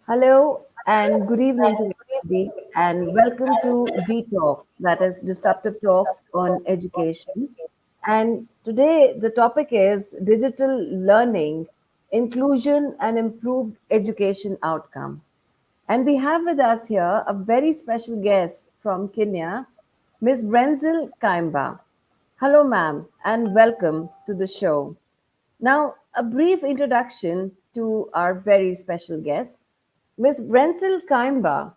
Hello and good evening to everybody, and welcome to dtalks, that is Disruptive Talks on Education. And today the topic is digital learning, inclusion, and improved education outcome. And we have with us here a very special guest from Kenya, Ms Brencil Kaimba. Hello, ma'am, and welcome to the show. Now, a brief introduction to our very special guest. Ms. Brencil Kaimba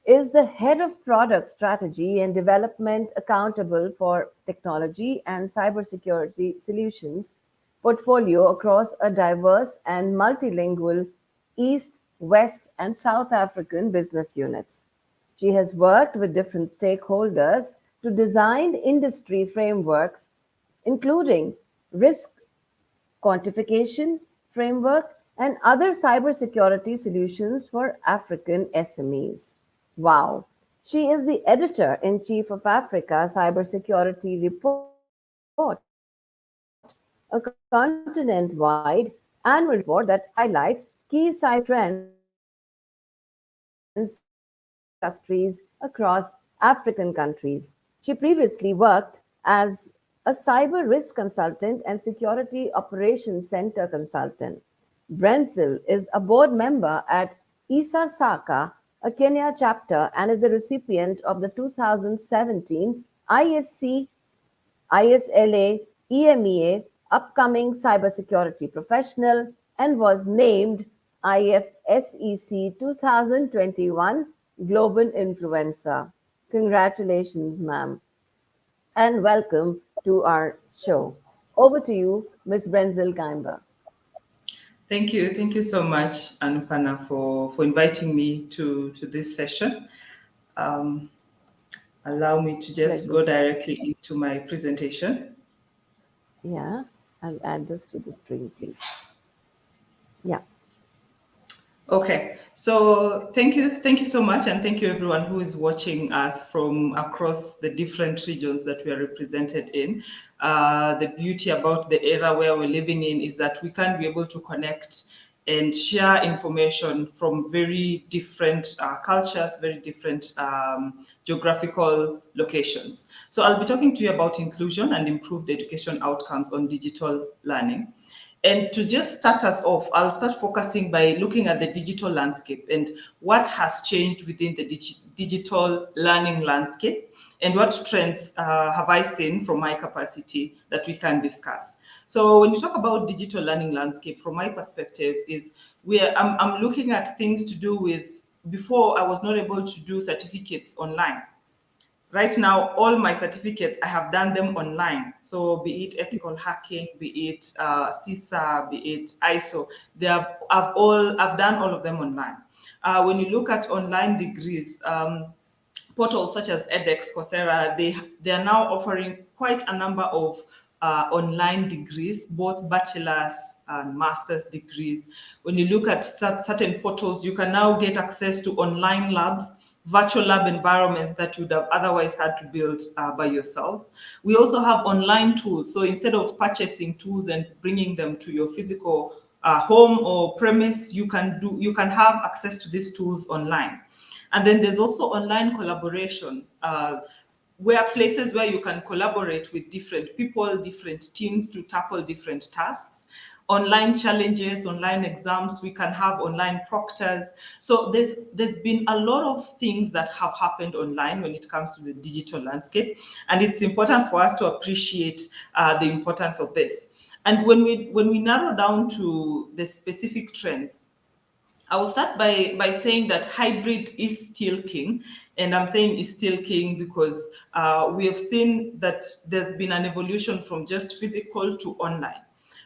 is the head of product strategy and development accountable for technology and cybersecurity solutions portfolio across a diverse and multilingual East, West, and South African business units. She has worked with different stakeholders to design industry frameworks, including risk quantification framework, and other cybersecurity solutions for African SMEs. Wow. She is the editor in chief of Africa Cybersecurity Report, a continent wide annual report that highlights key cyber trends and industries across African countries. She previously worked as a cyber risk consultant and security operations center consultant. Brenzel is a board member at ISA Saka, a Kenya chapter, and is the recipient of the 2017 ISC ISLA EMEA Upcoming Cybersecurity Professional and was named IFSEC 2021 Global Influencer. Congratulations, ma'am, and welcome to our show. Over to you, Ms. Brenzel Kaimba. Thank you so much, Anupana, for inviting me to this session. Um, Allow me to just Pleasure. go directly into my presentation. Yeah, I'll add this to the stream, please. Yeah, Okay, so thank you so much, and thank you everyone who is watching us from across the different regions that we are represented in. The beauty about the era where we're living in is that we can be able to connect and share information from very different cultures, very different geographical locations. So I'll be talking to you about inclusion and improved education outcomes on digital learning. And to just start us off, I'll start focusing by looking at the digital landscape and what has changed within the digital learning landscape and what trends have I seen from my capacity that we can discuss. So when you talk about digital learning landscape, from my perspective, is I'm looking at things to do with before I was not able to do certificates online. Right now, all my certificates, I have done them online. So be it ethical hacking, be it CISA, be it ISO, I've done all of them online. When you look at online degrees, portals such as edX, Coursera, they are now offering quite a number of online degrees, both bachelor's and master's degrees. When you look at certain portals, you can now get access to online labs, virtual lab environments that you would have otherwise had to build by yourselves. We also have online tools. So instead of purchasing tools and bringing them to your physical home or premise, you can have access to these tools online. And then there's also online collaboration, where places where you can collaborate with different people, different teams to tackle different tasks. Online challenges, online exams, we can have online proctors. So there's been a lot of things that have happened online when it comes to the digital landscape, and it's important for us to appreciate the importance of this. And when we narrow down to the specific trends, I will start by saying that hybrid is still king. And I'm saying is still king because we have seen that there's been an evolution from just physical to online.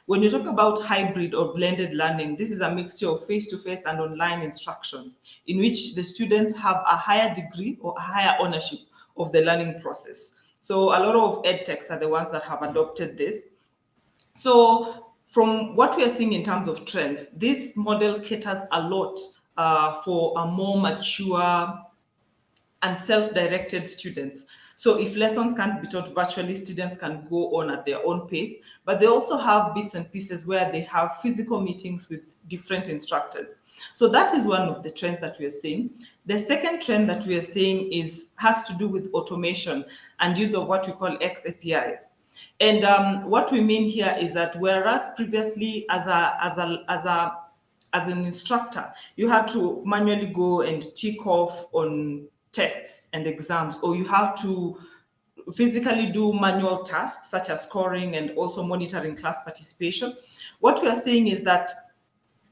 When you talk about hybrid or blended learning, this is a mixture of face-to-face and online instructions in which the students have a higher degree or a higher ownership of the learning process. So a lot of ed techs are the ones that have adopted this. So from what we are seeing in terms of trends, this model caters a lot for a more mature and self-directed students. So if lessons can't be taught virtually, students can go on at their own pace, but they also have bits and pieces where they have physical meetings with different instructors. So that is one of the trends that we are seeing. The second trend that we are seeing has to do with automation and use of what we call XAPIs. And what we mean here is that whereas previously as an instructor, you had to manually go and tick off on tests and exams, or you have to physically do manual tasks such as scoring and also monitoring class participation. What we are seeing is that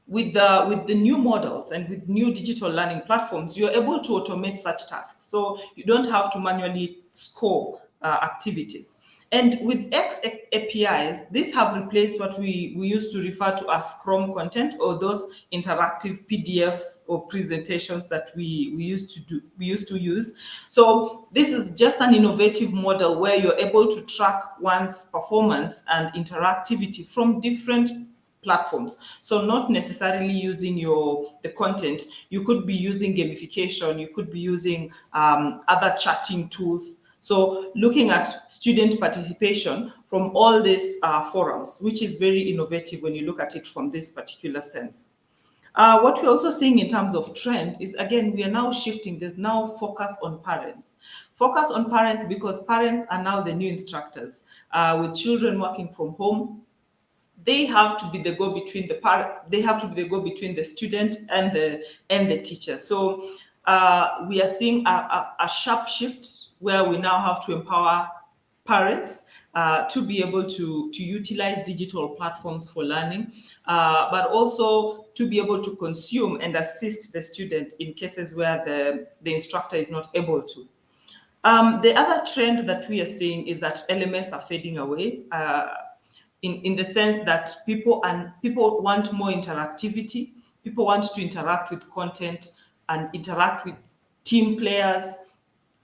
with the new models and with new digital learning platforms, you're able to automate such tasks. So you don't have to manually score activities. And with X APIs, these have replaced what we used to refer to as Chrome content, or those interactive PDFs or presentations that we used to use. So this is just an innovative model where you're able to track one's performance and interactivity from different platforms. So not necessarily using the content. You could be using gamification, you could be using other chatting tools. So looking at student participation from all these forums, which is very innovative when you look at it from this particular sense. What we're also seeing in terms of trend is, again, we are now shifting. There's now focus on parents. Focus on parents because parents are now the new instructors. With children working from home, they have to be the go between they have to be the go between the student and the teacher. So we are seeing a sharp shift where we now have to empower parents to be able to utilize digital platforms for learning, but also to be able to consume and assist the student in cases where the instructor is not able to. The other trend that we are seeing is that LMS are fading away. In the sense that people want more interactivity. People want to interact with content and interact with team players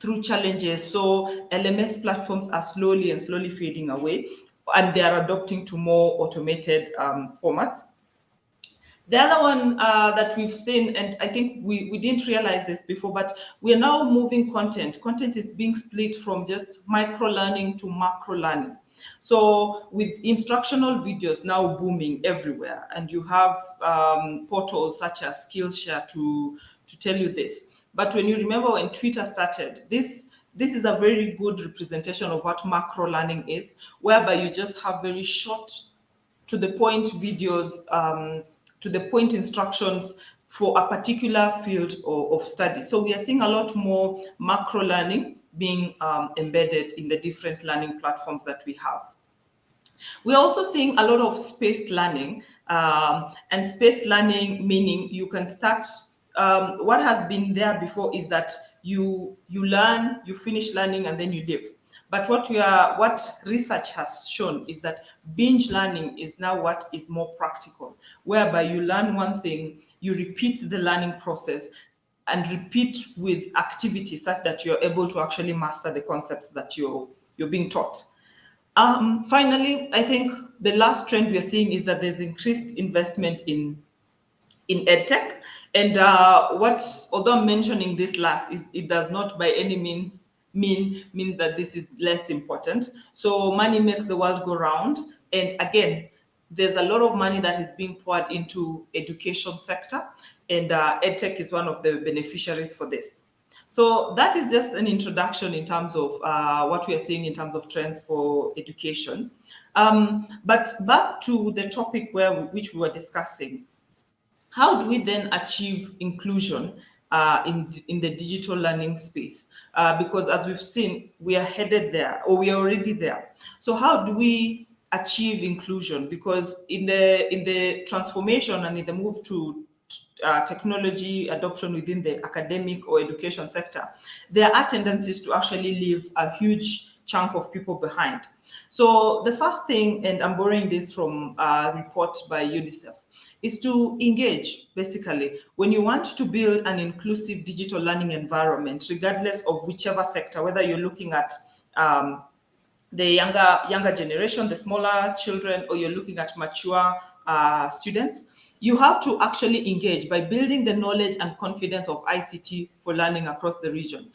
through challenges. So LMS platforms are slowly fading away, and they are adopting to more automated formats. The other one that we've seen, and I think we didn't realize this before, but we are now moving content. Content is being split from just micro learning to macro learning. So with instructional videos now booming everywhere, and you have portals such as Skillshare to tell you this. But when you remember when Twitter started, this is a very good representation of what macro learning is, whereby you just have very short, to the point videos, to the point instructions for a particular field of study. So we are seeing a lot more macro learning being embedded in the different learning platforms that we have. We're also seeing a lot of spaced learning, and spaced learning meaning you can start. What has been there before is that you learn, you finish learning, and then you leave. But what research has shown is that binge learning is now what is more practical, whereby you learn one thing, you repeat the learning process, and repeat with activities such that you're able to actually master the concepts that you're being taught. Finally, I think the last trend we are seeing is that there's increased investment in edtech. And although I'm mentioning this last, is it does not by any means mean that this is less important. So money makes the world go round. And again, there's a lot of money that is being poured into education sector, and edtech is one of the beneficiaries for this. So that is just an introduction in terms of what we are seeing in terms of trends for education. But back to the topic which we were discussing, how do we then achieve inclusion in the digital learning space? Because as we've seen, we are headed there, or we are already there. So how do we achieve inclusion? Because in the transformation and in the move to technology adoption within the academic or education sector, there are tendencies to actually leave a huge chunk of people behind. So the first thing, and I'm borrowing this from a report by UNICEF, is to engage. Basically, when you want to build an inclusive digital learning environment, regardless of whichever sector, whether you're looking at the younger generation, the smaller children, or you're looking at mature students, you have to actually engage by building the knowledge and confidence of ICT for learning across the region.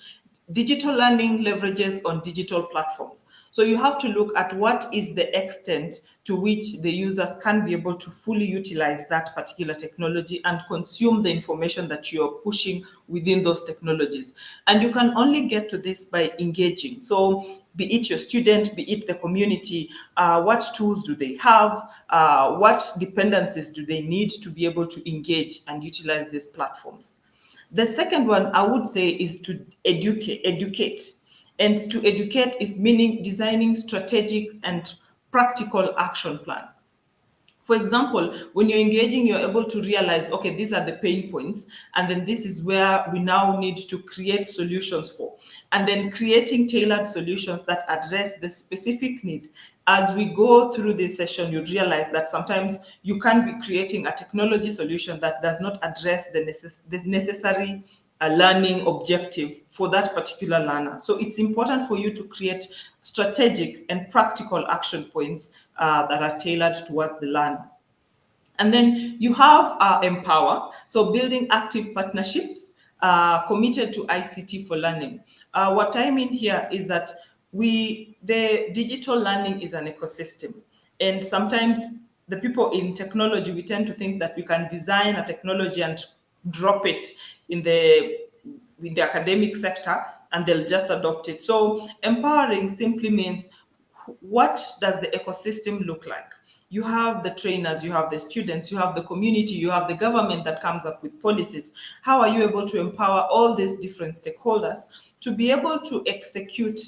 Digital learning leverages on digital platforms. So you have to look at what is the extent to which the users can be able to fully utilize that particular technology and consume the information that you're pushing within those technologies. And you can only get to this by engaging. So be it your student, be it the community, what tools do they have, what dependencies do they need to be able to engage and utilize these platforms. The second one I would say is to educate. And to educate is meaning designing strategic and practical action plans. For example, when you're engaging, you're able to realize, okay, these are the pain points, and then this is where we now need to create solutions for. And then creating tailored solutions that address the specific need. As we go through this session, you realize that sometimes you can be creating a technology solution that does not address the necessary learning objective for that particular learner. So it's important for you to create strategic and practical action points that are tailored towards the learner. And then you have Empower, so building active partnerships committed to ICT for learning. What I mean here is that the digital learning is an ecosystem, and sometimes the people in technology, we tend to think that we can design a technology and drop it in the academic sector and they'll just adopt it. So empowering simply means, what does the ecosystem look like? You have the trainers, you have the students, you have the community, you have the government that comes up with policies. How are you able to empower all these different stakeholders to be able to execute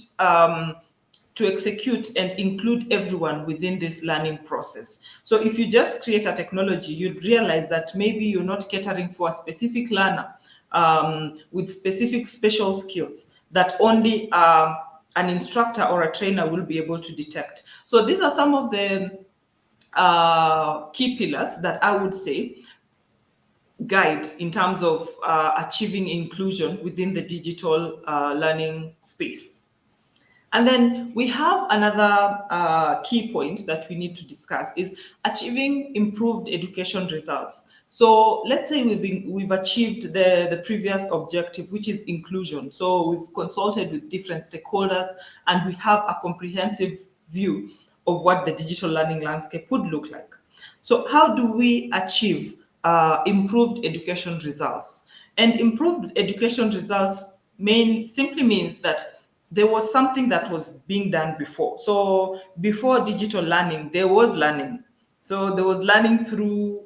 and include everyone within this learning process? So if you just create a technology, you'd realize that maybe you're not catering for a specific learner with specific special skills that only an instructor or a trainer will be able to detect. So these are some of the key pillars that I would say guide in terms of achieving inclusion within the digital learning space. And then we have another key point that we need to discuss is achieving improved education results. So let's say we've achieved the previous objective, which is inclusion. So we've consulted with different stakeholders and we have a comprehensive view of what the digital learning landscape would look like. So how do we achieve improved education results? And improved education results simply means that there was something that was being done before. So before digital learning, there was learning. So there was learning through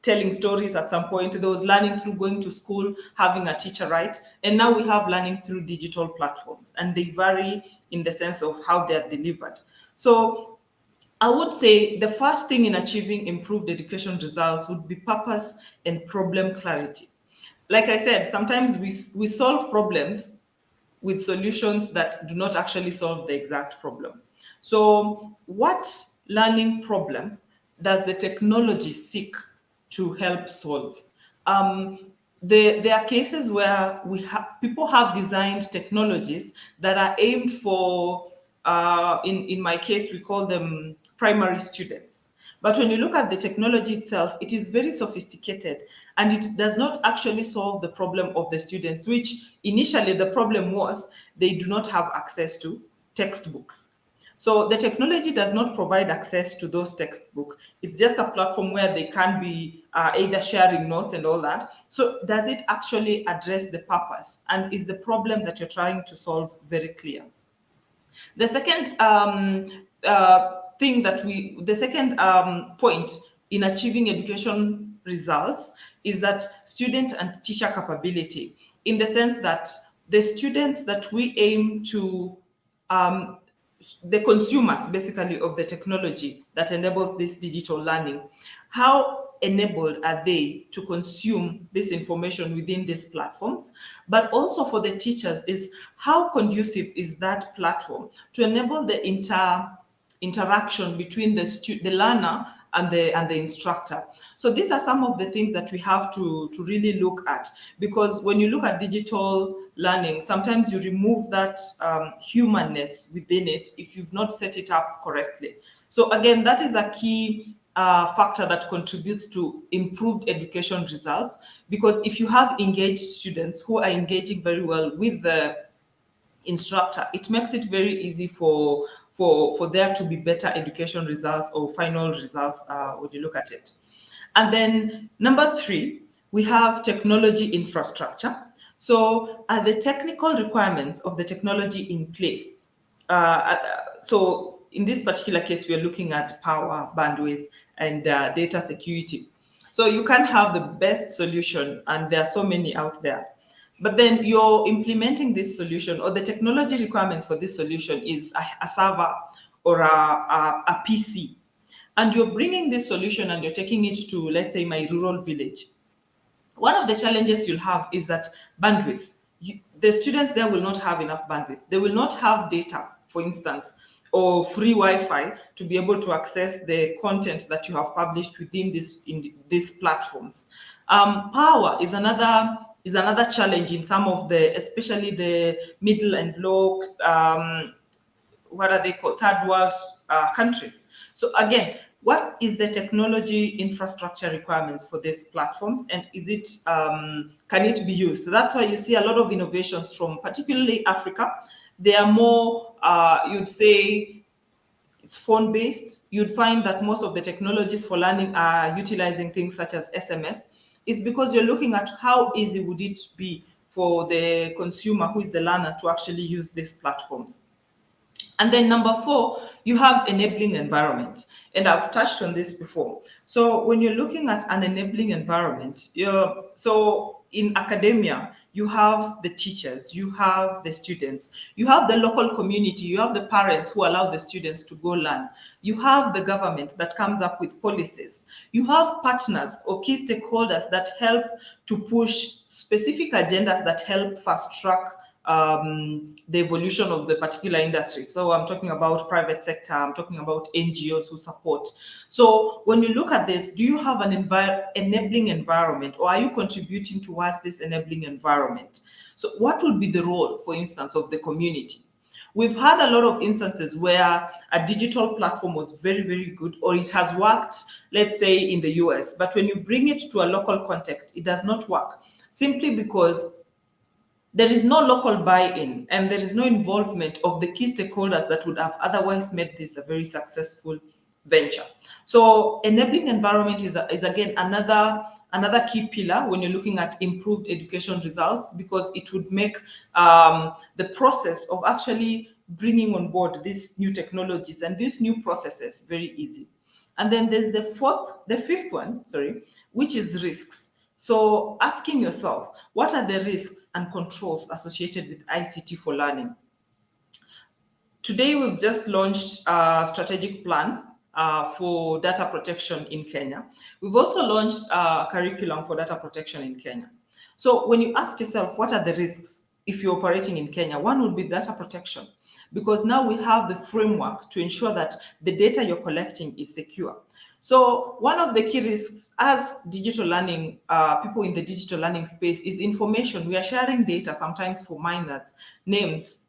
telling stories at some point. There was learning through going to school, having a teacher, right? And now we have learning through digital platforms, and they vary in the sense of how they are delivered. So I would say the first thing in achieving improved education results would be purpose and problem clarity. Like I said, sometimes we solve problems with solutions that do not actually solve the exact problem. So, what learning problem does the technology seek to help solve? Um, there are cases where people have designed technologies that are aimed for, in my case, we call them primary students. But when you look at the technology itself, it is very sophisticated and it does not actually solve the problem of the students, which initially the problem was they do not have access to textbooks. So the technology does not provide access to those textbooks. It's just a platform where they can be either sharing notes and all that. So does it actually address the purpose? And is the problem that you're trying to solve very clear? The second the second point in achieving education results is that student and teacher capability, in the sense that the students that we aim to, the consumers basically of the technology that enables this digital learning, how enabled are they to consume this information within these platforms? But also for the teachers is how conducive is that platform to enable the interaction between the learner and the instructor. So these are some of the things that we have to really look at, because when you look at digital learning, sometimes you remove that humanness within it if you've not set it up correctly. So again, that is a key factor that contributes to improved education results, because if you have engaged students who are engaging very well with the instructor, it makes it very easy for there to be better education results or final results when you look at it. And then number 3, we have technology infrastructure. So are the technical requirements of the technology in place? So in this particular case, we are looking at power, bandwidth, and data security. So you can have the best solution, and there are so many out there. But then you're implementing this solution, or the technology requirements for this solution is a server or a PC. And you're bringing this solution and you're taking it to, let's say, my rural village. One of the challenges you'll have is that bandwidth. The students there will not have enough bandwidth. They will not have data, for instance, or free Wi-Fi to be able to access the content that you have published within these platforms. Power is another challenge in some of the, especially the middle and low, what are they called, third world countries. So again, what is the technology infrastructure requirements for this platform, and is it can it be used? So that's why you see a lot of innovations from particularly Africa. They are more you'd say it's phone based. You'd find that most of the technologies for learning are utilizing things such as SMS. Is because you're looking at how easy would it be for the consumer, who is the learner, to actually use these platforms. And then number 4, you have enabling environment. And I've touched on this before. So when you're looking at an enabling environment, so in academia, you have the teachers, you have the students, you have the local community, you have the parents who allow the students to go learn. You have the government that comes up with policies. You have partners or key stakeholders that help to push specific agendas that help fast track the evolution of the particular industry. So I'm talking about private sector, I'm talking about NGOs who support. So when you look at this, do you have an enabling environment, or are you contributing towards this enabling environment? So what would be the role, for instance, of the community? We've had a lot of instances where a digital platform was very, very good, or it has worked, let's say in the US, but when you bring it to a local context, it does not work, simply because there is no local buy-in and there is no involvement of the key stakeholders that would have otherwise made this a very successful venture. So enabling environment is again another key pillar when you're looking at improved education results, because it would make the process of actually bringing on board these new technologies and these new processes very easy. And then there's the fifth one, which is risks. So asking yourself, what are the risks and controls associated with ICT for learning? Today, we've just launched a strategic plan for data protection in Kenya. We've also launched a curriculum for data protection in Kenya. So when you ask yourself, what are the risks if you're operating in Kenya? One would be data protection, because now we have the framework to ensure that the data you're collecting is secure. So one of the key risks as digital learning, people in the digital learning space, is information. We are sharing data sometimes for minors, names,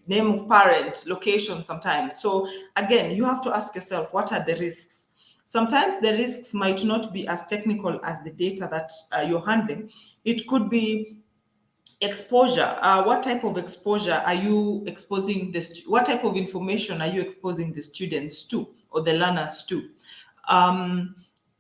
name of parent, location sometimes. So again, you have to ask yourself, what are the risks? Sometimes the risks might not be as technical as the data that you're handling. It could be exposure. What type of exposure are you exposing what type of information are you exposing the students to, or the learners to?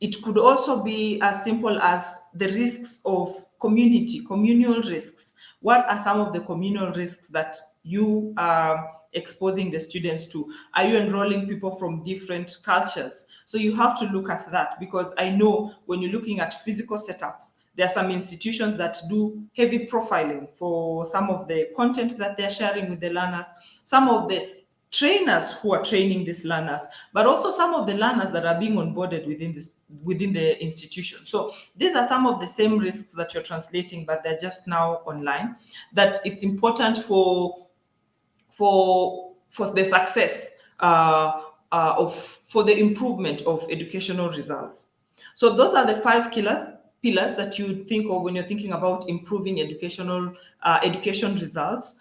It could also be as simple as the risks of communal risks. What are some of the communal risks that you are exposing the students to? Are you enrolling people from different cultures? So you have to look at that, because I know when you're looking at physical setups, there are some institutions that do heavy profiling for some of the content that they're sharing with the learners, some of the trainers who are training these learners, but also some of the learners that are being onboarded within the institution. So these are some of the same risks that you're translating, but they're just now online. That it's important for the success for the improvement of educational results. So those are the 5 pillars that you think of when you're thinking about improving education results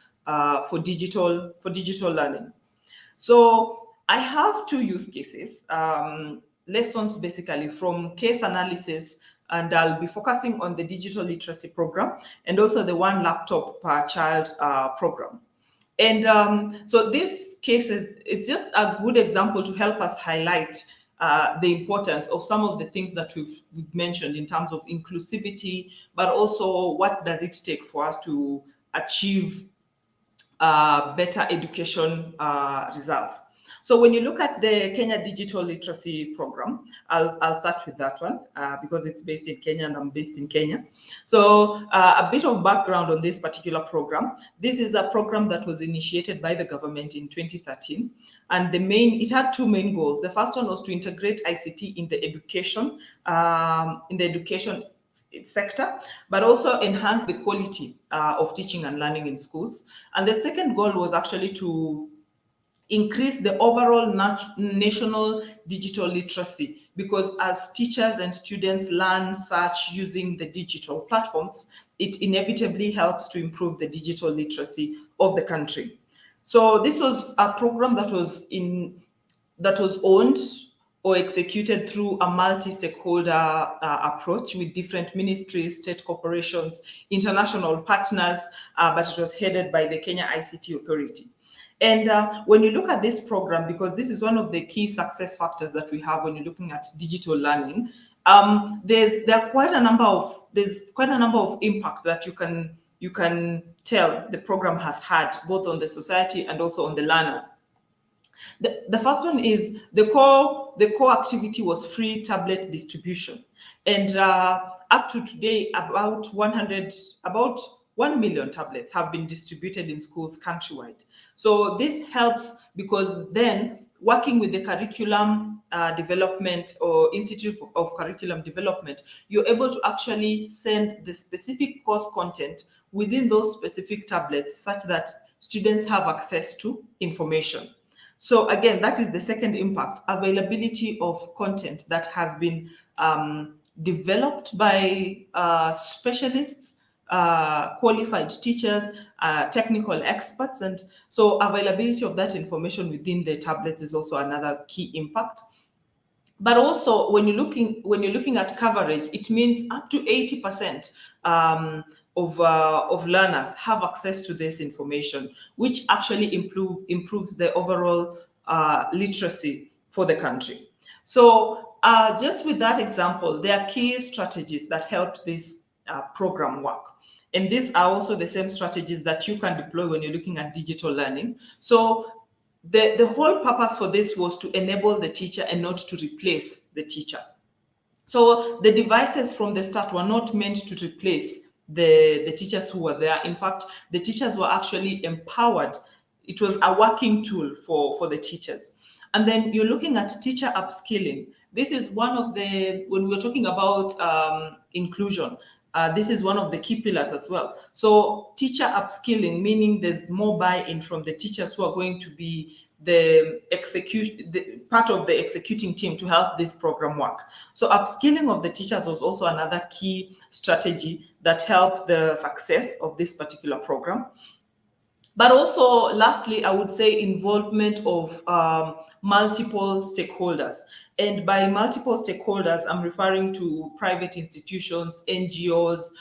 for digital learning. So I have 2 use cases, lessons basically from case analysis and I'll be focusing on the digital literacy program and also the one laptop per child program. And so this case is just a good example to help us highlight the importance of some of the things that we've mentioned in terms of inclusivity, but also what does it take for us to achieve better education results. So when you look at the Kenya Digital Literacy Program, I'll start with that one because it's based in Kenya and I'm based in Kenya. So a bit of background on this particular program. This is a program that was initiated by the government in 2013. And it had two main goals. The first one was to integrate ICT in the education sector, but also enhance the quality of teaching and learning in schools. And the second goal was actually to increase the overall national digital literacy, because as teachers and students learn such using the digital platforms, it inevitably helps to improve the digital literacy of the country. So this was a program that was owned or executed through a multi-stakeholder approach with different ministries, state corporations, international partners, but it was headed by the Kenya ICT Authority. And when you look at this program, because this is one of the key success factors that we have when you're looking at digital learning, there's quite a number of impact that you can tell the program has had both on the society and also on the learners. The first one is the core activity was free tablet distribution, and up to today, about 1 million tablets have been distributed in schools countrywide. So this helps because then working with the curriculum development or Institute of Curriculum Development, you're able to actually send the specific course content within those specific tablets such that students have access to information. So again, that is the second impact, availability of content that has been developed by specialists, qualified teachers, technical experts. And so availability of that information within the tablets is also another key impact. But also when you're looking at coverage, it means up to 80% of learners have access to this information, which actually improves the overall literacy for the country. So just with that example, there are key strategies that helped this program work. And these are also the same strategies that you can deploy when you're looking at digital learning. So the whole purpose for this was to enable the teacher and not to replace the teacher. So the devices from the start were not meant to replace the teachers who were there. In fact, the teachers were actually empowered. It was a working tool for the teachers. And then you're looking at teacher upskilling. This is one of when we're talking about inclusion, this is one of the key pillars as well. So teacher upskilling, meaning there's more buy-in from the teachers who are going to be part of the executing team to help this program work. So upskilling of the teachers was also another key strategy that helped the success of this particular program. But also, lastly, I would say involvement of multiple stakeholders. And by multiple stakeholders, I'm referring to private institutions, NGOs,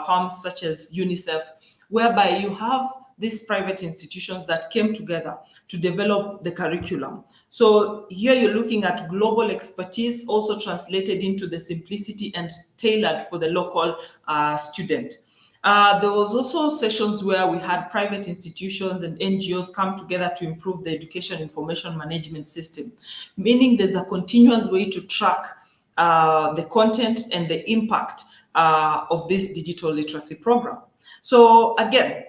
firms such as UNICEF, whereby you have these private institutions that came together to develop the curriculum. So here you're looking at global expertise also translated into the simplicity and tailored for the local student. There was also sessions where we had private institutions and NGOs come together to improve the education information management system, meaning there's a continuous way to track the content and the impact of this digital literacy program. So again,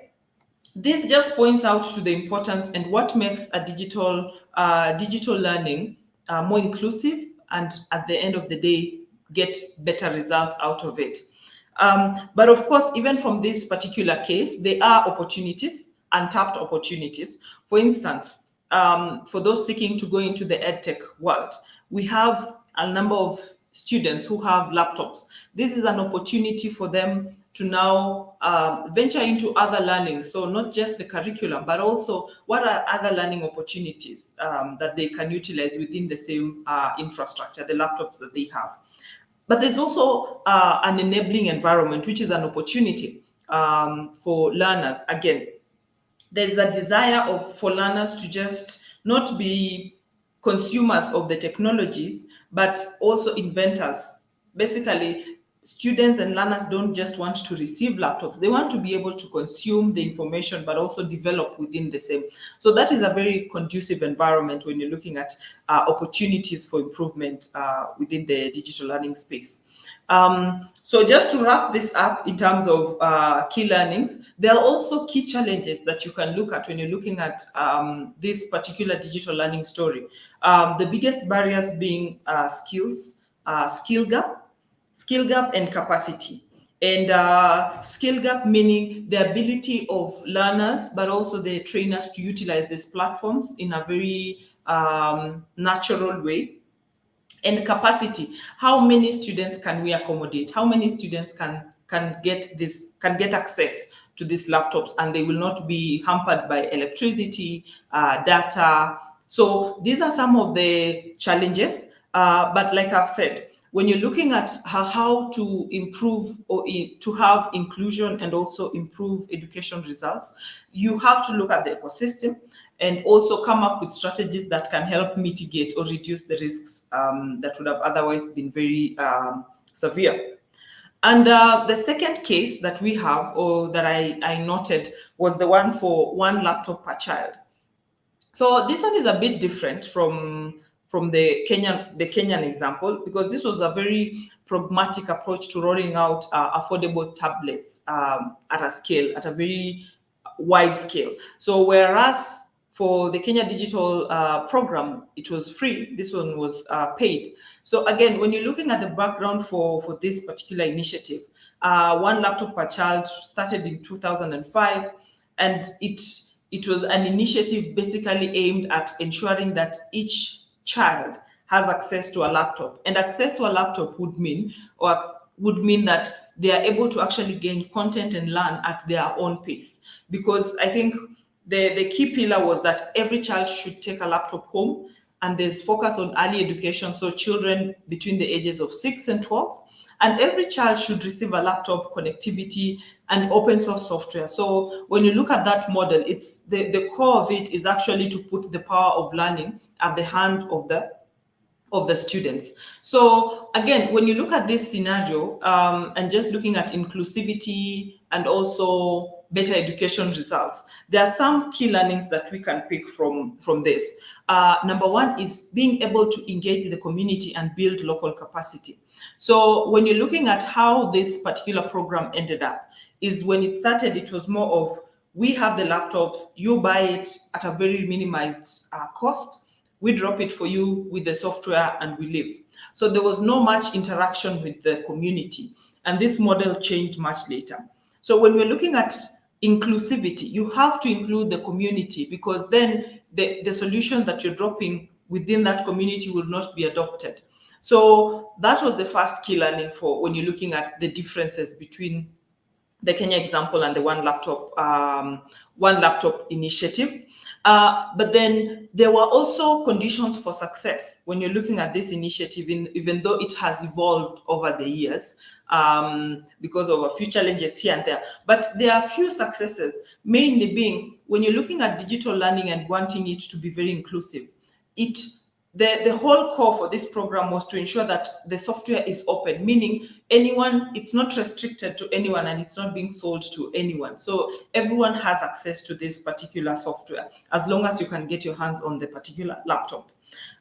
this just points out to the importance and what makes a digital learning more inclusive, and at the end of the day, get better results out of it. But of course, even from this particular case, there are opportunities, untapped opportunities. For instance, for those seeking to go into the edtech world, we have a number of students who have laptops. This is an opportunity for them to now venture into other learning. So not just the curriculum, but also what are other learning opportunities that they can utilize within the same infrastructure, the laptops that they have. But there's also an enabling environment, which is an opportunity for learners. Again, there's a desire for learners to just not be consumers of the technologies, but also inventors. Basically, students and learners don't just want to receive laptops, they want to be able to consume the information, but also develop within the same. So that is a very conducive environment when you're looking at opportunities for improvement within the digital learning space. So just to wrap this up in terms of key learnings, there are also key challenges that you can look at when you're looking at this particular digital learning story. The biggest barriers being skill gap and capacity. And skill gap meaning the ability of learners, but also the trainers to utilize these platforms in a very natural way. And capacity, how many students can we accommodate, how many students can get access to these laptops, and they will not be hampered by electricity, data. So these are some of the challenges, but like I've said, when you're looking at how to improve or to have inclusion and also improve education results, you have to look at the ecosystem and also come up with strategies that can help mitigate or reduce the risks that would have otherwise been very severe. And the second case that we have, or that I noted, was the one for one laptop per child. So this one is a bit different from the Kenyan example, because this was a very pragmatic approach to rolling out affordable tablets at a scale, at a very wide scale. So whereas for the Kenya Digital program, it was free, this one was paid. So again, when you're looking at the background for this particular initiative, one laptop per child started in 2005, and it was an initiative basically aimed at ensuring that each child has access to a laptop. And access to a laptop would mean that they are able to actually gain content and learn at their own pace. Because I think the key pillar was that every child should take a laptop home, and there's focus on early education, so children between the ages of 6 and 12. And every child should receive a laptop, connectivity, and open source software. So when you look at that model, it's the core of it is actually to put the power of learning at the hand of the students. So again, when you look at this scenario, and just looking at inclusivity and also better education results, there are some key learnings that we can pick from this. Number one is being able to engage the community and build local capacity. So when you're looking at how this particular program ended up, is when it started, it was more of, we have the laptops, you buy it at a very minimized cost, we drop it for you with the software, and we leave. So there was no much interaction with the community. And this model changed much later. So when we're looking at inclusivity, you have to include the community, because then the solution that you're dropping within that community will not be adopted. So that was the first key learning for when you're looking at the differences between the Kenya example and the one laptop initiative. But then there were also conditions for success when you're looking at this initiative, even though it has evolved over the years, because of a few challenges here and there. But there are a few successes, mainly being when you're looking at digital learning and wanting it to be very inclusive, the whole core for this program was to ensure that the software is open, meaning anyone, it's not restricted to anyone, and it's not being sold to anyone. So everyone has access to this particular software, as long as you can get your hands on the particular laptop.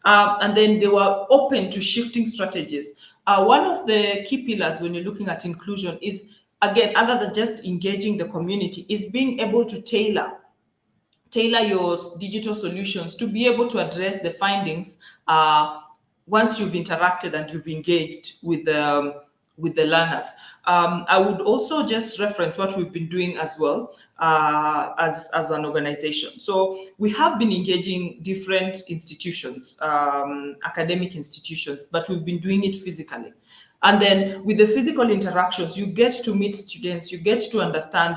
And then they were open to shifting strategies. One of the key pillars when you're looking at inclusion is, again, other than just engaging the community, is being able to tailor your digital solutions to be able to address the findings once you've interacted and you've engaged with the learners. I would also just reference what we've been doing as well as an organization. So we have been engaging different institutions, academic institutions, but we've been doing it physically. And then with the physical interactions, you get to meet students, you get to understand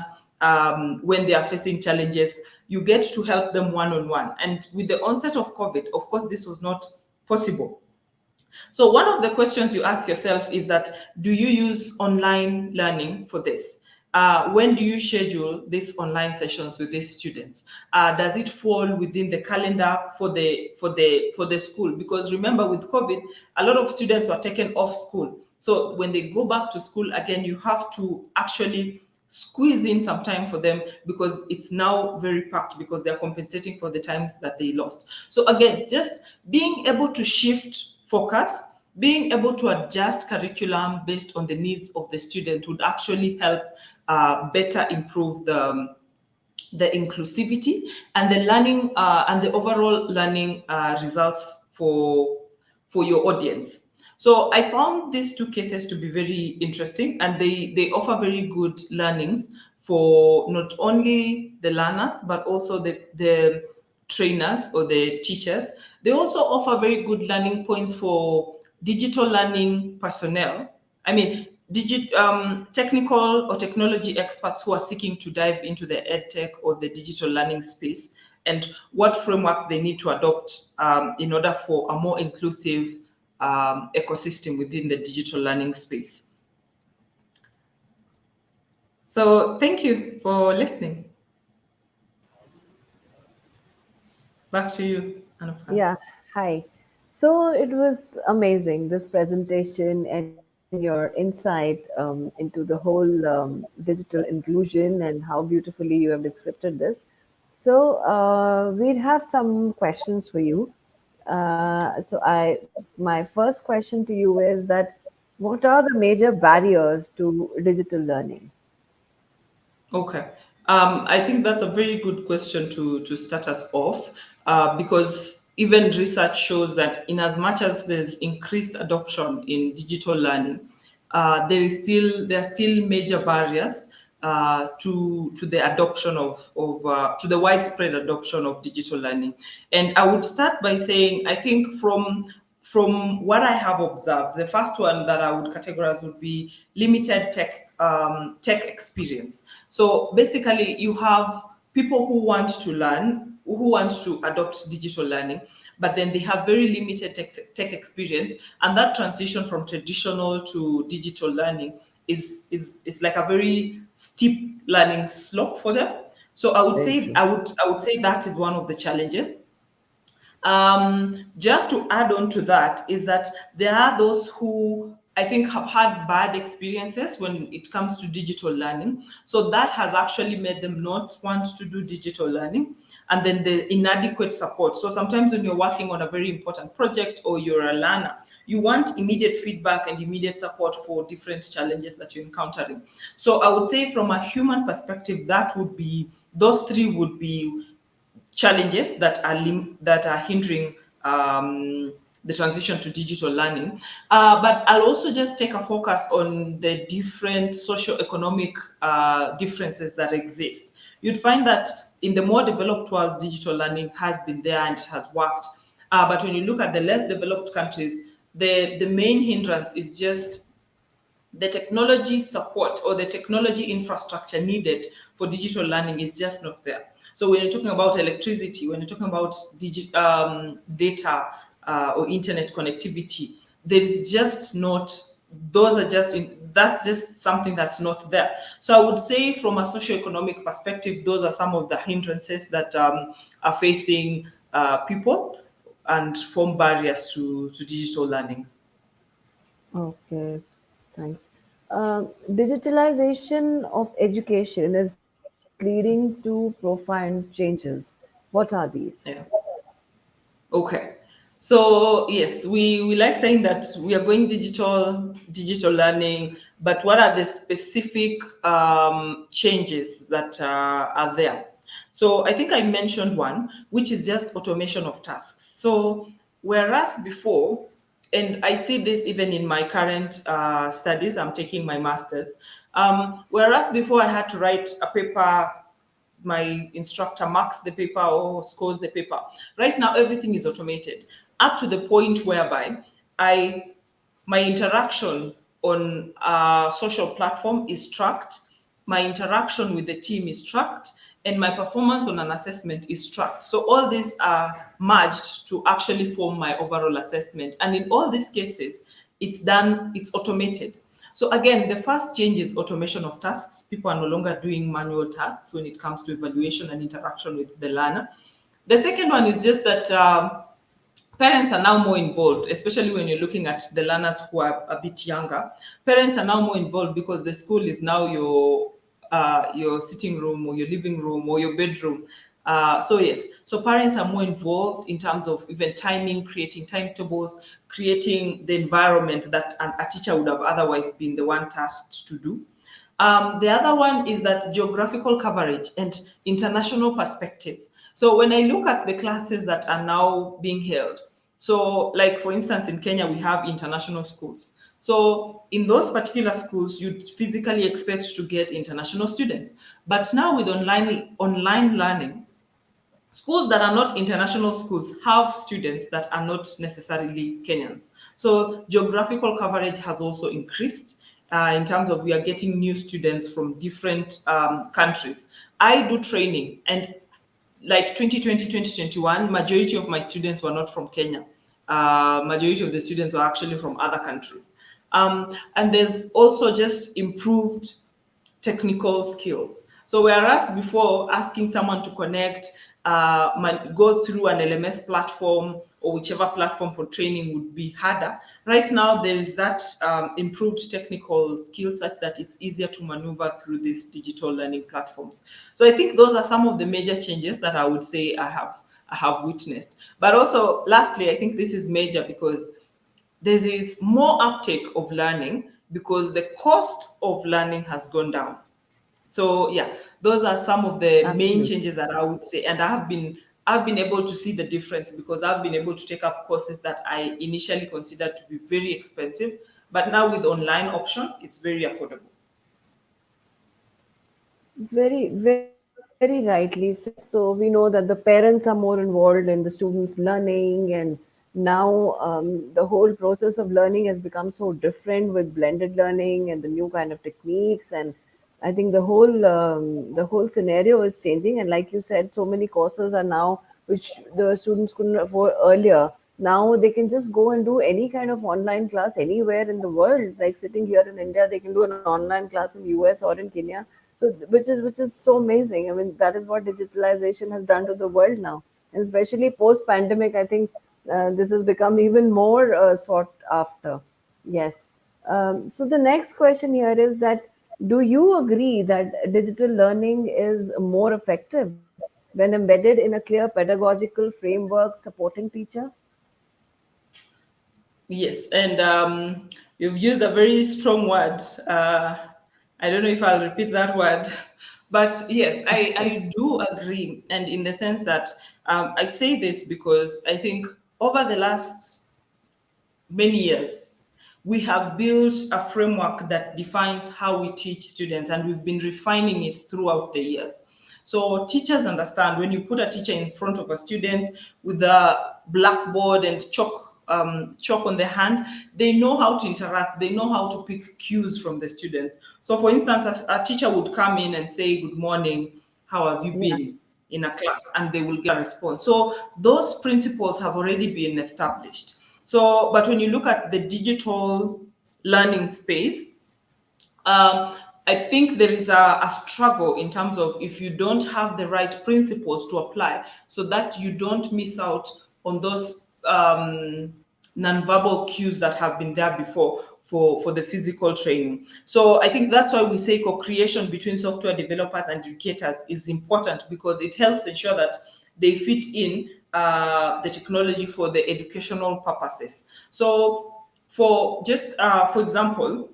when they are facing challenges, you get to help them one-on-one. And with the onset of COVID, of course, this was not possible. So one of the questions you ask yourself is that, do you use online learning for this? When do you schedule these online sessions with these students? Does it fall within the calendar for the school? Because remember, with COVID, a lot of students were taken off school. So when they go back to school again, you have to actually squeeze in some time for them, because it's now very packed, because they're compensating for the times that they lost. So again, just being able to shift focus, being able to adjust curriculum based on the needs of the student would actually help better improve the inclusivity and the learning and the overall learning results for your audience. So I found these two cases to be very interesting, and they offer very good learnings for not only the learners but also the trainers or the teachers. They also offer very good learning points for digital learning personnel. I mean, technical or technology experts who are seeking to dive into the edtech or the digital learning space, and what framework they need to adopt in order for a more inclusive ecosystem within the digital learning space. So thank you for listening. Back to you, Anupam. Yeah, hi. So it was amazing, this presentation and your insight into the whole digital inclusion and how beautifully you have described this. So we'd have some questions for you. My first question to you is that what are the major barriers to digital learning? Okay. I think that's a very good question to start us off, because even research shows that in as much as there's increased adoption in digital learning, there are still major barriers to the adoption of to the widespread adoption of digital learning. And I would start by saying, I think from what I have observed, the first one that I would categorize would be limited tech experience. So basically, you have people who want to learn, who want to adopt digital learning, but then they have very limited tech experience, and that transition from traditional to digital learning is like a very steep learning slope for them. So Very true. I would say that is one of the challenges. Just to add on to that is that there are those who I think have had bad experiences when it comes to digital learning. So that has actually made them not want to do digital learning. And then the inadequate support. So sometimes when you're working on a very important project or you're a learner, you want immediate feedback and immediate support for different challenges that you're encountering. So I would say from a human perspective, those three would be challenges that are hindering the transition to digital learning. But I'll also just take a focus on the different socio-economic differences that exist. You'd find that in the more developed worlds, digital learning has been there and has worked. But when you look at the less developed countries, the main hindrance is just the technology support or the technology infrastructure needed for digital learning is just not there. So when you're talking about electricity, when you're talking about data or internet connectivity, there is just not. Those are just that's just something that's not there. So I would say, from a socioeconomic perspective, those are some of the hindrances that are facing people and form barriers to digital learning. Okay, thanks. Digitalization of education is leading to profound changes. What are these? Yeah. Okay. So yes, we like saying that we are going digital learning, but what are the specific changes that are there? So I think I mentioned one, which is just automation of tasks. So whereas before, and I see this even in my current studies, I'm taking my master's. Whereas before I had to write a paper, my instructor marks the paper or scores the paper. Right now, everything is automated up to the point whereby I my interaction on a social platform is tracked. My interaction with the team is tracked, and my performance on an assessment is tracked. So all these are merged to actually form my overall assessment. And in all these cases, it's automated. So again, the first change is automation of tasks. People are no longer doing manual tasks when it comes to evaluation and interaction with the learner. The second one is just that parents are now more involved, especially when you're looking at the learners who are a bit younger. Parents are now more involved because the school is now your sitting room or your living room or your bedroom. So yes, so parents are more involved in terms of even timing, creating timetables, creating the environment that a teacher would have otherwise been the one tasked to do. The other one is that geographical coverage and international perspective. So when I look at the classes that are now being held, so like for instance in Kenya we have international schools. So in those particular schools you'd physically expect to get international students. But now with online learning, schools that are not international schools have students that are not necessarily Kenyans. So geographical coverage has also increased in terms of we are getting new students from different countries. I do training, and like 2020, 2021, majority of my students were not from Kenya. Majority of the students were actually from other countries. And there's also just improved technical skills. So whereas before asking someone to connect, go through an LMS platform or whichever platform for training would be harder, right now there is that improved technical skill such that it's easier to maneuver through these digital learning platforms. So I think those are some of the major changes that I would say I have witnessed. But also, lastly, I think this is major because there is more uptake of learning because the cost of learning has gone down. So yeah, those are some of the main Absolutely. changes that I would say, and I've been able to see the difference because I've been able to take up courses that I initially considered to be very expensive, but now with online option, it's very affordable. Very rightly said. So we know that the parents are more involved in the students' learning, and now the whole process of learning has become so different with blended learning and the new kind of techniques. And I think the whole scenario is changing. And like you said, so many courses are now which the students couldn't afford earlier. Now they can just go and do any kind of online class anywhere in the world. Like sitting here in India, they can do an online class in US or in Kenya. So which is so amazing. I mean, that is what digitalization has done to the world now, and especially post pandemic. I think this has become even more sought after. Yes. So the next question here is that, do you agree that digital learning is more effective when embedded in a clear pedagogical framework supporting teacher? Yes, and you've used a very strong word. I don't know if I'll repeat that word, but yes, I do agree. And in the sense that I say this because I think over the last many years, we have built a framework that defines how we teach students, and we've been refining it throughout the years. So teachers understand when you put a teacher in front of a student with a blackboard and chalk on their hand, they know how to interact, they know how to pick cues from the students. So for instance, a teacher would come in and say, "Good morning, how have you Yeah. been?" in a class, and they will get a response. So those principles have already been established. So, but when you look at the digital learning space, I think there is a struggle in terms of if you don't have the right principles to apply so that you don't miss out on those nonverbal cues that have been there before for the physical training. So I think that's why we say co-creation between software developers and educators is important because it helps ensure that they fit in the technology for the educational purposes. So for example,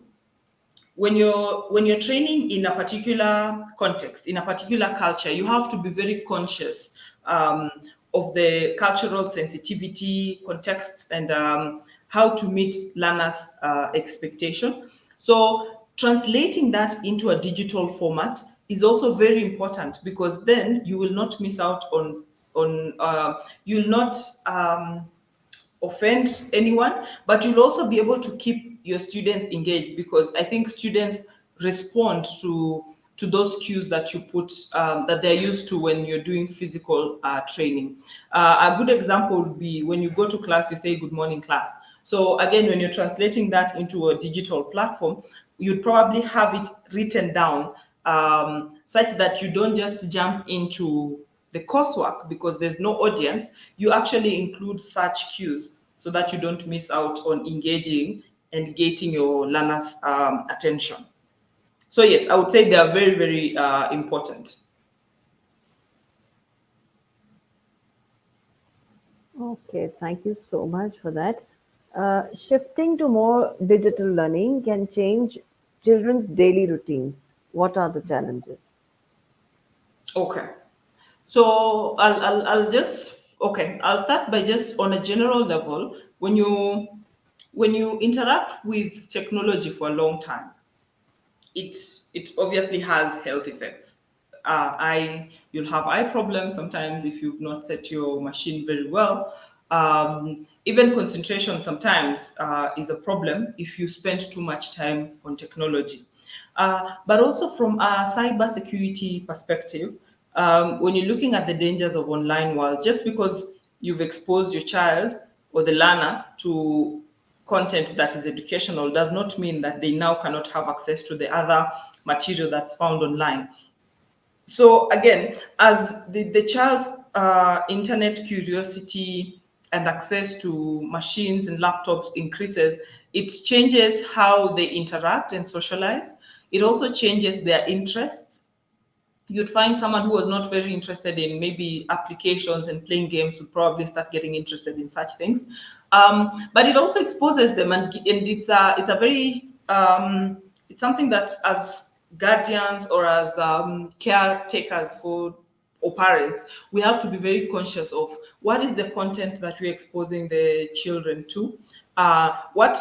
when you're training in a particular context, in a particular culture, you have to be very conscious um, of the cultural sensitivity, context, and how to meet learners' expectation. So translating that into a digital format is also very important because then you will not miss out on you'll not offend anyone, but you'll also be able to keep your students engaged because I think students respond to those cues that you put that they're used to when you're doing physical training. A good example would be when you go to class, you say good morning class. So again, when you're translating that into a digital platform, you'd probably have it written down such that you don't just jump into the coursework because there's no audience. You actually include such cues so that you don't miss out on engaging and getting your learners' attention. So yes, I would say they are very, very important. Okay, thank you so much for that. Shifting to more digital learning can change children's daily routines. What are the challenges? Okay. So I'll just okay. I'll start by just on a general level. When you interact with technology for a long time, it it obviously has health effects. Eye You'll have eye problems sometimes if you've not set your machine very well. Even concentration sometimes is a problem if you spend too much time on technology. But also from a cyber security perspective, when you're looking at the dangers of online world, just because you've exposed your child or the learner to content that is educational does not mean that they now cannot have access to the other material that's found online. So again, as the child's internet curiosity and access to machines and laptops increases, it changes how they interact and socialize. It also changes their interests. You'd find someone who was not very interested in maybe applications and playing games would probably start getting interested in such things. But it also exposes them, and it's a very it's something that as guardians or as caretakers for or parents, we have to be very conscious of what is the content that we're exposing the children to, what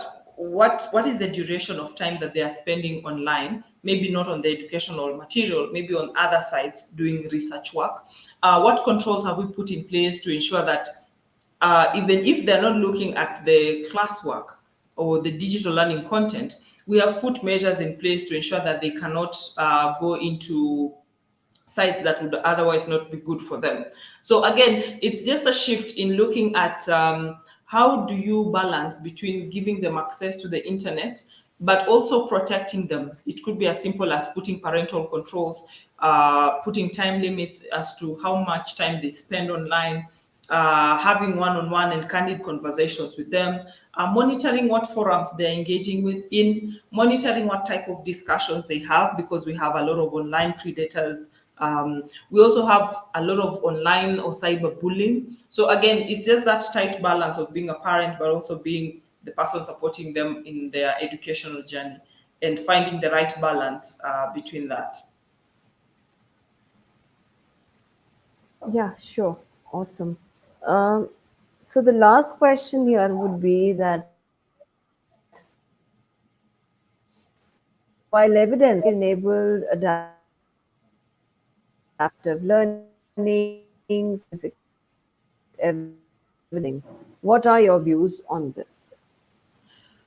is the duration of time that they are spending online, maybe not on the educational material, maybe on other sites doing research work. What controls have we put in place to ensure that even if they're not looking at the classwork or the digital learning content, we have put measures in place to ensure that they cannot go into sites that would otherwise not be good for them. So again, it's just a shift in looking at how do you balance between giving them access to the internet but also protecting them. It could be as simple as putting parental controls, putting time limits as to how much time they spend online, having one-on-one and candid conversations with them, monitoring what forums they're engaging with in, monitoring what type of discussions they have, because we have a lot of online predators. We also have a lot of online or cyber bullying. So again, it's just that tight balance of being a parent, but also being the person supporting them in their educational journey and finding the right balance between that. Yeah, sure. Awesome. Um, so the last question here would be that while evidence enabled adaptive learning, scientific evidence, what are your views on this?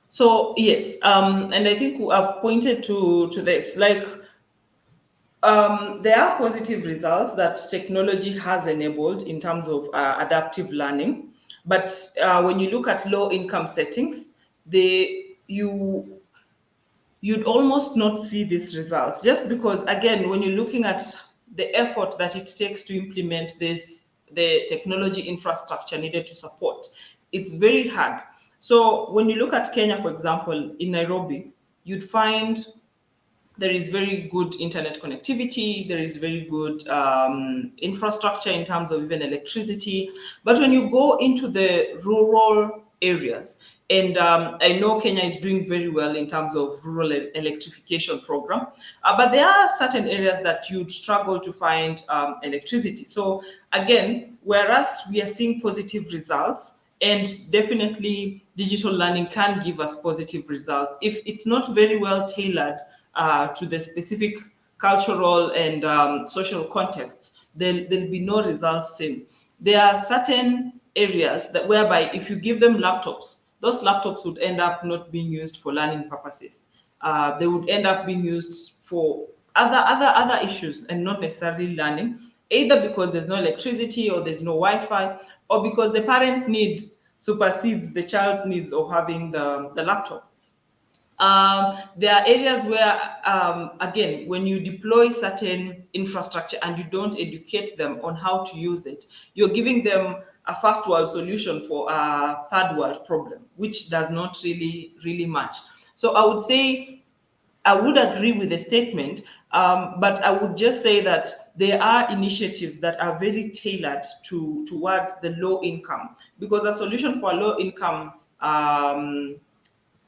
So yes, and I think I've pointed to this. Like there are positive results that technology has enabled in terms of adaptive learning, but when you look at low income settings, they you'd almost not see these results just because again when you're looking at the effort that it takes to implement this, the technology infrastructure needed to support, it's very hard. So when you look at Kenya, for example, in Nairobi, you'd find there is very good internet connectivity, there is very good infrastructure in terms of even electricity. But when you go into the rural areas, and I know Kenya is doing very well in terms of rural electrification program, but there are certain areas that you'd struggle to find electricity. So again, whereas we are seeing positive results, and definitely digital learning can give us positive results if it's not very well tailored to the specific cultural and social context, then there'll be no results seen. There are certain areas that whereby if you give them laptops, those laptops would end up not being used for learning purposes. They would end up being used for other issues and not necessarily learning, either because there's no electricity or there's no Wi-Fi, or because the parents' need supersedes the child's needs of having the laptop. There are areas where, again, when you deploy certain infrastructure and you don't educate them on how to use it, you're giving them a first world solution for a third world problem, which does not really match. So I would say I would agree with the statement, but I would just say that there are initiatives that are very tailored towards the low income, because a solution for a low income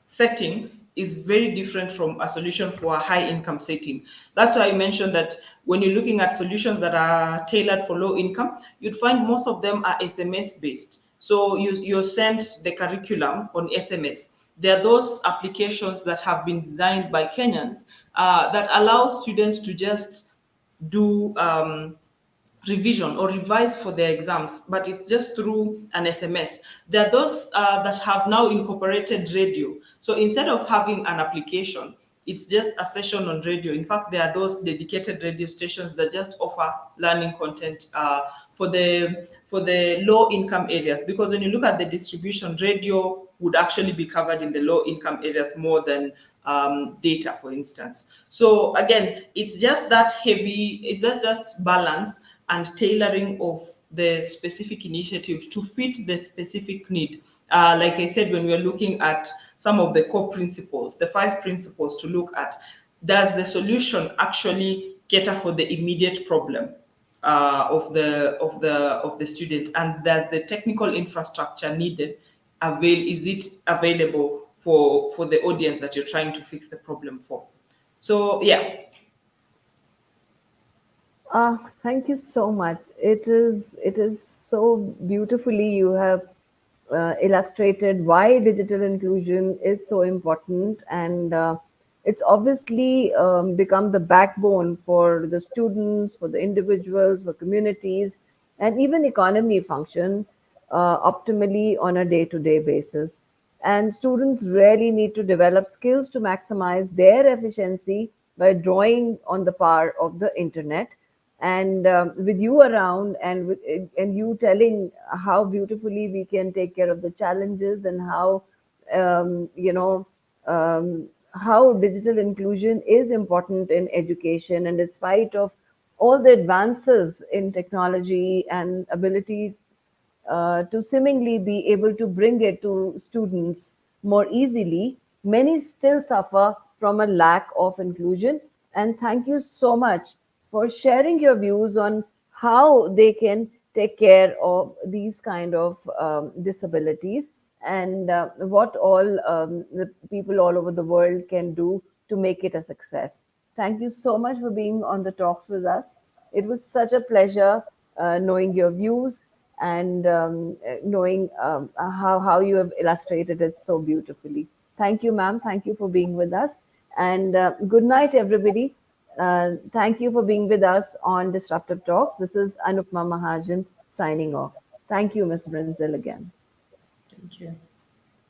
setting is very different from a solution for a high income setting. That's why I mentioned that when you're looking at solutions that are tailored for low income, you'd find most of them are SMS based. So you're sent the curriculum on SMS. There are those applications that have been designed by Kenyans that allow students to just do revision or revise for their exams, but it's just through an SMS. There are those that have now incorporated radio. So instead of having an application, it's just a session on radio. In fact, there are those dedicated radio stations that just offer learning content for the low income areas. Because when you look at the distribution, radio would actually be covered in the low income areas more than data, for instance. So again, it's just that heavy, it's just balance and tailoring of the specific initiative to fit the specific need. Like I said, when we're looking at some of the core principles, the 5 principles to look at, does the solution actually cater for the immediate problem of the student, and does the technical infrastructure needed is it available for the audience that you're trying to fix the problem for? So yeah. Thank you so much. It is so beautifully you have illustrated why digital inclusion is so important, and it's obviously become the backbone for the students, for the individuals, for communities, and even economy function optimally on a day-to-day basis. And students really need to develop skills to maximize their efficiency by drawing on the power of the internet. And with you around, and you telling how beautifully we can take care of the challenges, and how um, you know how digital inclusion is important in education, and despite of all the advances in technology and ability to seemingly be able to bring it to students more easily, many still suffer from a lack of inclusion. And thank you so much for sharing your views on how they can take care of these kind of disabilities, and what all the people all over the world can do to make it a success. Thank you so much for being on the talks with us. It was such a pleasure knowing your views, and knowing how you have illustrated it so beautifully. Thank you, ma'am. Thank you for being with us. And good night, everybody. Thank you for being with us on Disruptive Talks. This is Anupma Mahajan signing off. Thank you, Ms. Brinzel, again. Thank you.